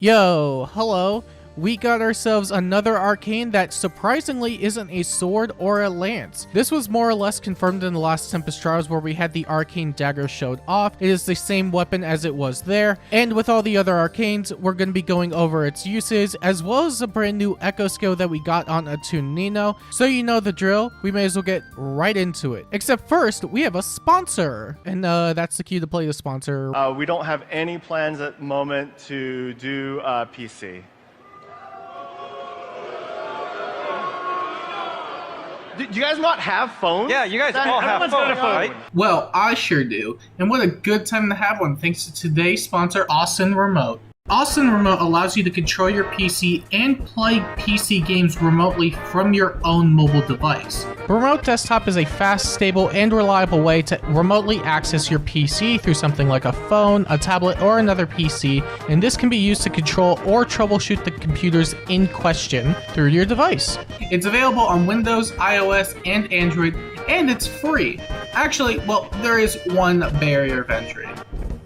Yo, hello. We got ourselves another Arcane that surprisingly isn't a sword or a lance. This was more or less confirmed in the last Tempest Trials where we had the Arcane dagger showed off. It is the same weapon as it was there, and with all the other Arcanes, we're going to be going over its uses, as well as a brand new Echo skill that we got on Attune Nino. So you know the drill, we may as well get right into it. Except first, we have a sponsor, and that's the cue to play the sponsor. We don't have any plans at the moment to do PC. Do you guys not have phones? Yeah, you guys all have phones, right? Well, I sure do. And what a good time to have one thanks to today's sponsor, Austin Remote. Austin Remote allows you to control your PC and play PC games remotely from your own mobile device. Remote Desktop is a fast, stable, and reliable way to remotely access your PC through something like a phone, a tablet, or another PC, and this can be used to control or troubleshoot the computers in question through your device. It's available on Windows, iOS, and Android, and it's free. Actually, well, there is one barrier of entry.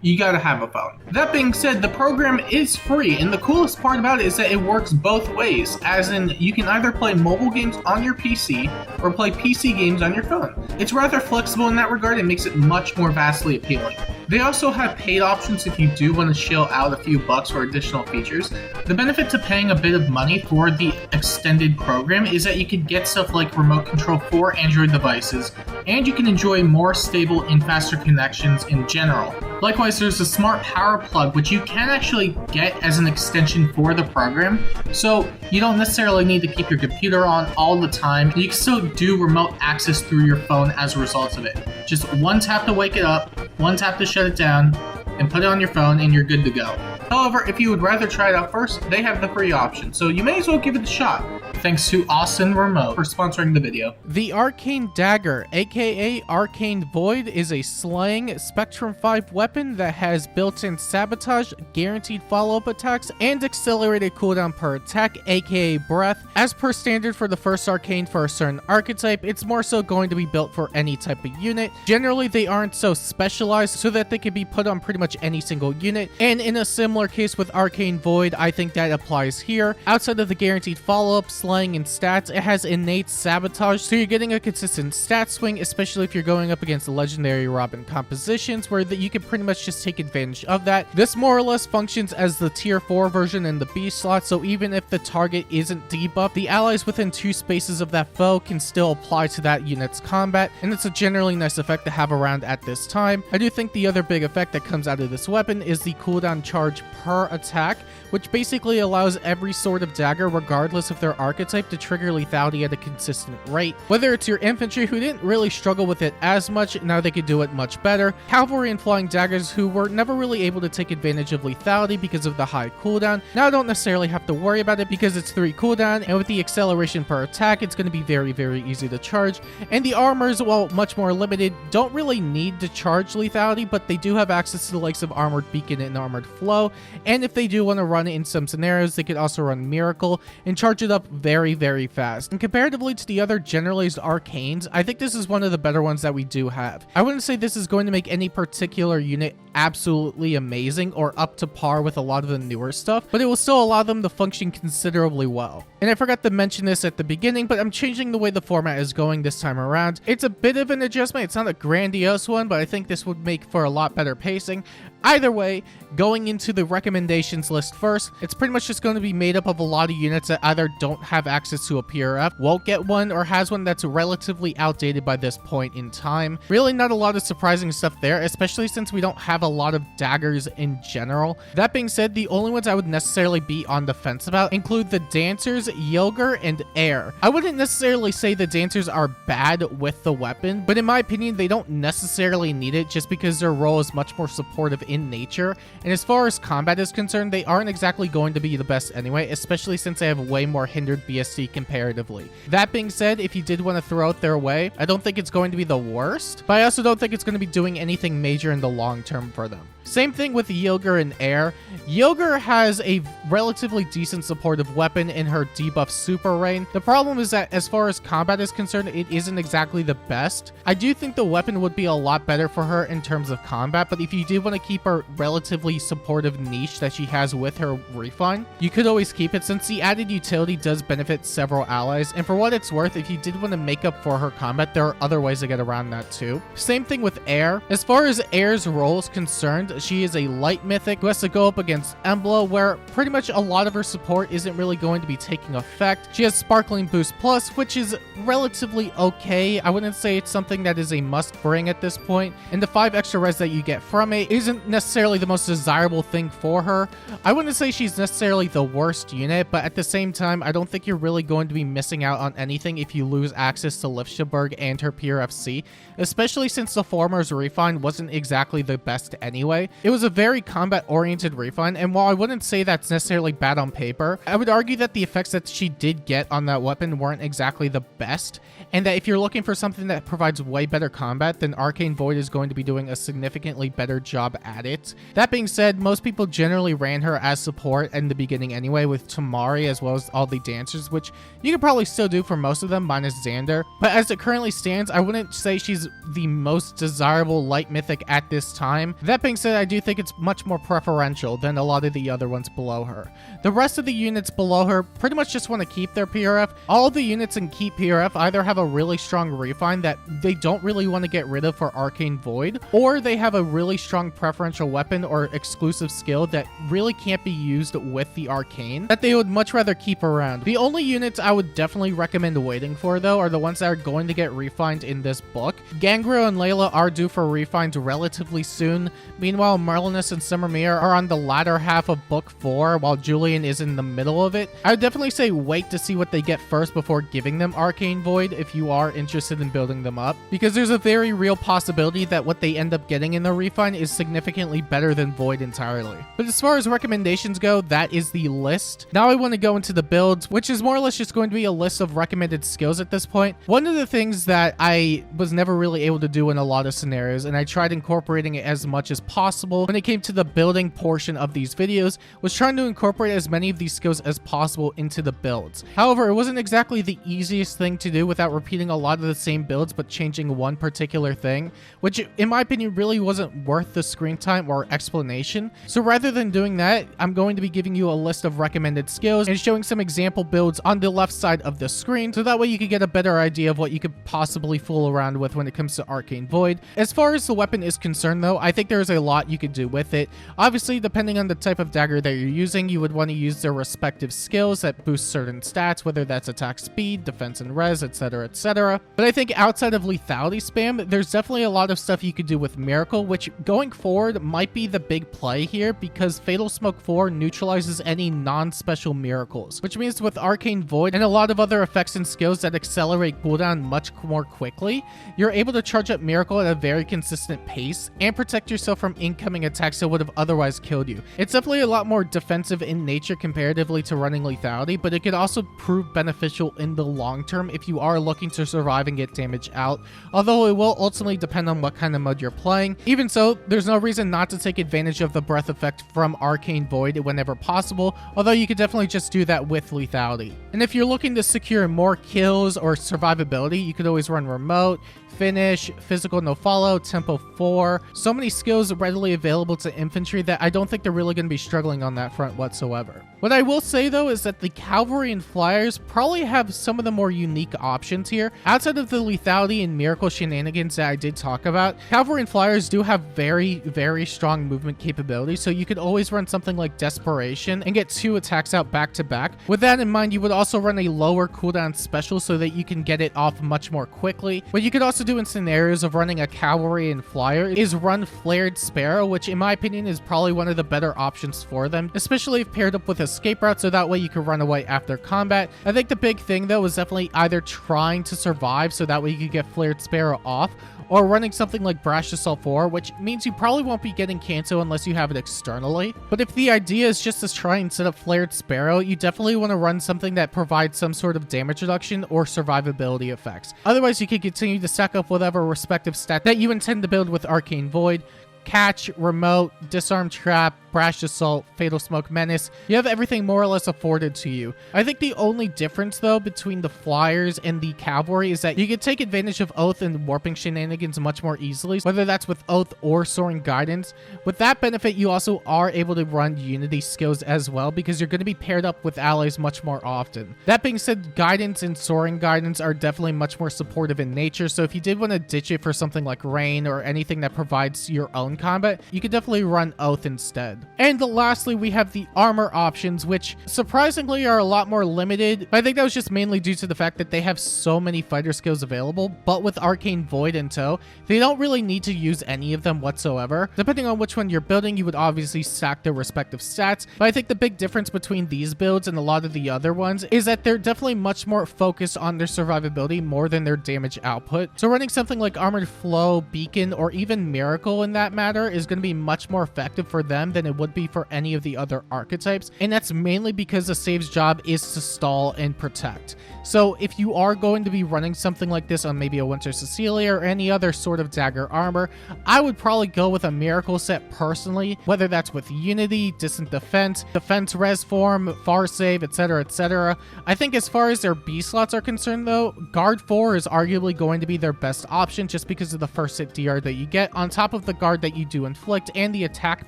You gotta have a phone. That being said, the program is free, and the coolest part about it is that it works both ways, as in you can either play mobile games on your PC or play PC games on your phone. It's rather flexible in that regard and makes it much more vastly appealing. They also have paid options if you do want to shell out a few bucks for additional features. The benefit to paying a bit of money for the extended program is that you can get stuff like remote control for Android devices, and you can enjoy more stable and faster connections in general. Likewise, there's a smart power plug which you can actually get as an extension for the program, so you don't necessarily need to keep your computer on all the time. You can still do remote access through your phone as a result of it. Just one tap to wake it up, one tap to shut it down, and put it on your phone and you're good to go. However, if you would rather try it out first, they have the free option, so you may as well give it a shot. Thanks to Austin Remote for sponsoring the video. The Arcane Dagger, aka Arcane Void, is a slaying Spectrum 5 weapon that has built-in sabotage, guaranteed follow-up attacks, and accelerated cooldown per attack, aka Breath. As per standard for the first Arcane for a certain archetype, it's more so going to be built for any type of unit. Generally, they aren't so specialized so that they can be put on pretty much any single unit, and in a similar case with Arcane Void, I think that applies here. Outside of the guaranteed follow-up, slaying, and stats, it has innate sabotage, so you're getting a consistent stat swing, especially if you're going up against the legendary Robin compositions, where you can pretty much just take advantage of that. This more or less functions as the tier 4 version in the B slot, so even if the target isn't debuffed, the allies within 2 spaces of that foe can still apply to that unit's combat, and it's a generally nice effect to have around at this time. I do think the other big effect that comes out of this weapon is the cooldown charge per attack, which basically allows every sort of dagger, regardless of their archetype, to trigger lethality at a consistent rate. Whether it's your infantry who didn't really struggle with it as much, now they could do it much better. Cavalry and flying daggers who were never really able to take advantage of lethality because of the high cooldown, now don't necessarily have to worry about it because it's 3 cooldown, and with the acceleration per attack, it's going to be very, very easy to charge. And the armors, while much more limited, don't really need to charge lethality, but they do have access to the likes of Armored Beacon and Armored Flow, and if they do want to run it in some scenarios, they could also run Miracle and charge it up very, very fast. And comparatively to the other generalized Arcanes, I think this is one of the better ones that we do have. I wouldn't say this is going to make any particular unit absolutely amazing or up to par with a lot of the newer stuff, but it will still allow them to function considerably well. And I forgot to mention this at the beginning, but I'm changing the way the format is going this time around. It's a bit of an adjustment. It's not a grandiose one, but I think this would make for a lot better pacing. Either way, going into the recommendations list first, it's pretty much just going to be made up of a lot of units that either don't have access to a PRF, won't get one, or has one that's relatively outdated by this point in time. Really not a lot of surprising stuff there, especially since we don't have a lot of daggers in general. That being said, the only ones I would necessarily be on the fence about include the Dancers, Yilgar, and Air. I wouldn't necessarily say the Dancers are bad with the weapon, but in my opinion, they don't necessarily need it just because their role is much more supportive in nature, and as far as combat is concerned, they aren't exactly going to be the best anyway, especially since they have way more hindered BSC comparatively. That being said, if you did want to throw it their way, I don't think it's going to be the worst, but I also don't think it's going to be doing anything major in the long term for them. Same thing with Yilgar and Air. Yilgar has a relatively decent supportive weapon in her debuff Super Rain. The problem is that as far as combat is concerned, it isn't exactly the best. I do think the weapon would be a lot better for her in terms of combat, but if you did want to keep keep a relatively supportive niche that she has with her refine, you could always keep it since the added utility does benefit several allies, and for what it's worth, if you did want to make up for her combat, there are other ways to get around that too. Same thing with Air. As far as Air's role is concerned, she is a light mythic who has to go up against Emblem, where pretty much a lot of her support isn't really going to be taking effect. She has Sparkling Boost Plus, which is relatively okay. I wouldn't say it's something that is a must bring at this point, and the 5 extra res that you get from it isn't necessarily the most desirable thing for her. I wouldn't say she's necessarily the worst unit, but at the same time, I don't think you're really going to be missing out on anything if you lose access to Liftschberg and her PRFC, especially since the former's refine wasn't exactly the best anyway. It was a very combat-oriented refine, and while I wouldn't say that's necessarily bad on paper, I would argue that the effects that she did get on that weapon weren't exactly the best, and that if you're looking for something that provides way better combat, then Arcane Void is going to be doing a significantly better job at it. That being said, most people generally ran her as support in the beginning anyway, with Tamari as well as all the dancers, which you could probably still do for most of them minus Xander, but as it currently stands, I wouldn't say she's the most desirable light mythic at this time. That being said, I do think it's much more preferential than a lot of the other ones below her. The rest of the units below her pretty much just want to keep their PRF. All of the units in Keep PRF either have a really strong refine that they don't really want to get rid of for Arcane Void, or they have a really strong preferential weapon or exclusive skill that really can't be used with the Arcane that they would much rather keep around. The only units I would definitely recommend waiting for though are the ones that are going to get refined in this book. Gangrel and Layla are due for refines relatively soon. Meanwhile, Marlinus and Summermere are on the latter half of book 4 while Julian is in the middle of it. I would definitely say wait to see what they get first before giving them Arcane Void if you are interested in building them up, because there's a very real possibility that what they end up getting in the refine is significantly better than Void entirely. But as far as recommendations go, that is the list. Now I want to go into the builds, which is more or less just going to be a list of recommended skills at this point. One of the things that I was never really able to do in a lot of scenarios, and I tried incorporating it as much as possible when it came to the building portion of these videos, was trying to incorporate as many of these skills as possible into the builds. However, it wasn't exactly the easiest thing to do without repeating a lot of the same builds but changing one particular thing, which in my opinion really wasn't worth the screen time or explanation. So rather than doing that, I'm going to be giving you a list of recommended skills and showing some example builds on the left side of the screen, so that way you could get a better idea of what you could possibly fool around with when it comes to Arcane Void. As far as the weapon is concerned though, I think there's a lot you could do with it. Obviously, depending on the type of dagger that you're using, you would want to use their respective skills that boost certain stats, whether that's attack speed, defense and res, etc, etc. But I think outside of lethality spam, there's definitely a lot of stuff you could do with Miracle, which going forward might be the big play here, because Fatal Smoke 4 neutralizes any non-special miracles, which means with Arcane Void and a lot of other effects and skills that accelerate cooldown much more quickly, you're able to charge up Miracle at a very consistent pace and protect yourself from incoming attacks that would have otherwise killed you. It's definitely a lot more defensive in nature comparatively to running lethality, but it could also prove beneficial in the long term if you are looking to survive and get damage out, although it will ultimately depend on what kind of mode you're playing. Even so, there's no reason not to take advantage of the breath effect from Arcane Void whenever possible, although you could definitely just do that with lethality. And if you're looking to secure more kills or survivability, you could always run remote, finish, physical no follow, tempo 4. So many skills readily available to infantry that I don't think they're really going to be struggling on that front whatsoever. What I will say though is that the cavalry and flyers probably have some of the more unique options here. Outside of the lethality and miracle shenanigans that I did talk about, cavalry and flyers do have very strong movement capabilities, so you could always run something like Desperation and get 2 attacks out back to back. With that in mind, you would also run a lower cooldown special so that you can get it off much more quickly. What you could also do in scenarios of running a cavalry and flyer is run Flared Sparrow, which in my opinion is probably one of the better options for them, especially if paired up with Escape Route, so that way you can run away after combat. I think the big thing though is definitely either trying to survive so that way you can get Flared Sparrow off, or running something like Brash Assault 4, which means you probably won't be getting Canto unless you have it externally. But if the idea is just to try and set up Flared Sparrow, you definitely want to run something that provides some sort of damage reduction or survivability effects. Otherwise, you can continue to stack up whatever respective stat that you intend to build with Arcane Void. Catch, Remote, Disarm Trap, Brash Assault, Fatal Smoke Menace. You have everything more or less afforded to you. I think the only difference though between the Flyers and the Cavalry is that you can take advantage of Oath and warping shenanigans much more easily, whether that's with Oath or Soaring Guidance. With that benefit, you also are able to run Unity skills as well because you're going to be paired up with allies much more often. That being said, Guidance and Soaring Guidance are definitely much more supportive in nature, so if you did want to ditch it for something like Rain or anything that provides your own combat, you could definitely run Oath instead. And lastly, we have the armor options, which surprisingly are a lot more limited, but I think that was just mainly due to the fact that they have so many fighter skills available, but with Arcane Void in tow, they don't really need to use any of them whatsoever. Depending on which one you're building, you would obviously stack their respective stats, but I think the big difference between these builds and a lot of the other ones is that they're definitely much more focused on their survivability more than their damage output. So running something like Armored Flow, Beacon, or even Miracle in that matter is going to be much more effective for them than it would be for any of the other archetypes, and that's mainly because the save's job is to stall and protect. So if you are going to be running something like this on maybe a Winter Cecilia or any other sort of dagger armor, I would probably go with a Miracle set personally, whether that's with Unity, Distant Defense, Defense Res Form, Far Save, etc, etc. I think as far as their B slots are concerned though, Guard 4 is arguably going to be their best option just because of the first hit DR that you get on top of the guard that you do inflict and the attack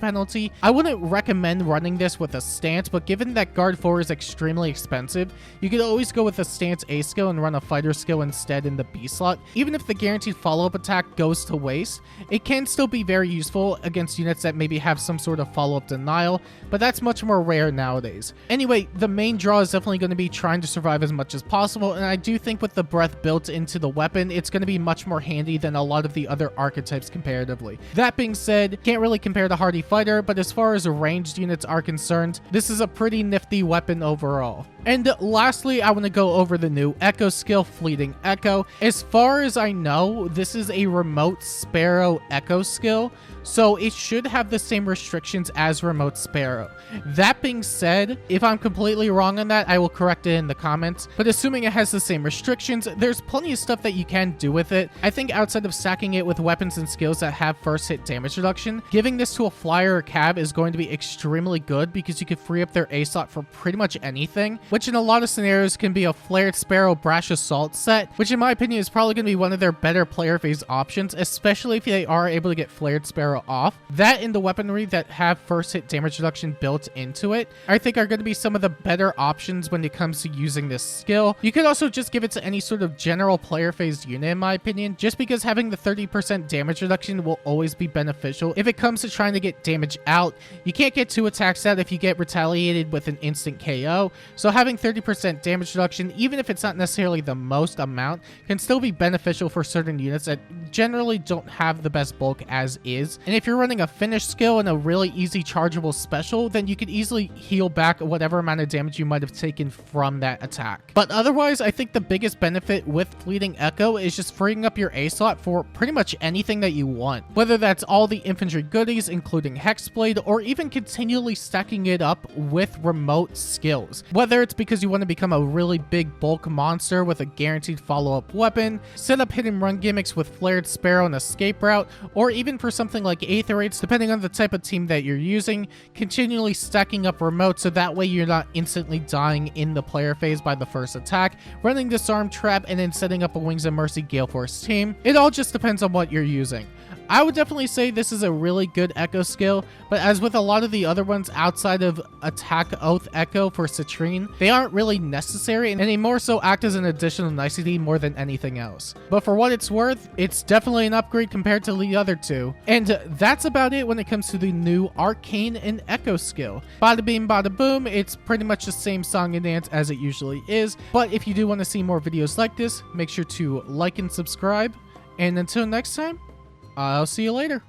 penalty. I wouldn't recommend running this with a stance, but given that Guard 4 is extremely expensive, you could always go with a stance A skill and run a fighter skill instead in the B slot. Even if the guaranteed follow-up attack goes to waste, it can still be very useful against units that maybe have some sort of follow-up denial, but that's much more rare nowadays. Anyway, the main draw is definitely going to be trying to survive as much as possible, and I do think with the breath built into the weapon, it's going to be much more handy than a lot of the other archetypes comparatively. That being said, can't really compare to Hardy Fighter, but as far as ranged units are concerned, this is a pretty nifty weapon overall. And lastly, I want to go over the new Echo skill, Fleeting Echo. As far as I know, this is a remote Sparrow Echo skill, so it should have the same restrictions as Remote Sparrow. That being said, if I'm completely wrong on that, I will correct it in the comments, but assuming it has the same restrictions, there's plenty of stuff that you can do with it. I think outside of stacking it with weapons and skills that have first hit damage reduction, giving this to a flyer or cab is going to be extremely good because you could free up their A slot for pretty much anything, which in a lot of scenarios can be a Flared Sparrow Brash Assault set, which in my opinion is probably going to be one of their better player phase options, especially if they are able to get Flared Sparrow off. That and the weaponry that have first hit damage reduction built into it, I think are going to be some of the better options when it comes to using this skill. You could also just give it to any sort of general player phase unit in my opinion, just because having the 30% damage reduction will always be beneficial if it comes to trying to get damage out. You can't get 2 attacks out if you get retaliated with an instant KO, so having 30% damage reduction, even if it's not necessarily the most amount, can still be beneficial for certain units that generally don't have the best bulk as is. And if you're running a finish skill and a really easy chargeable special, then you could easily heal back whatever amount of damage you might have taken from that attack. But otherwise, I think the biggest benefit with Fleeting Echo is just freeing up your A slot for pretty much anything that you want, whether that's all the infantry goodies including Hexblade, or even continually stacking it up with remote skills, whether it's because you want to become a really big bulk monster with a guaranteed follow-up weapon, set up hit and run gimmicks with Flared Sparrow and Escape Route, or even for something like Aether Raids, depending on the type of team that you're using, continually stacking up remote so that way you're not instantly dying in the player phase by the first attack, running Disarm Trap, and then setting up a Wings of Mercy Gale Force team. It all just depends on what you're using. I would definitely say this is a really good Echo skill, but as with a lot of the other ones outside of Attack Oath Echo for Citrine, they aren't really necessary and they more so act as an additional nicety more than anything else. But for what it's worth, it's definitely an upgrade compared to the other two. And that's about it when it comes to the new Arcane and Echo skill. Bada bing bada boom, it's pretty much the same song and dance as it usually is, but if you do want to see more videos like this, make sure to like and subscribe, and until next time, I'll see you later.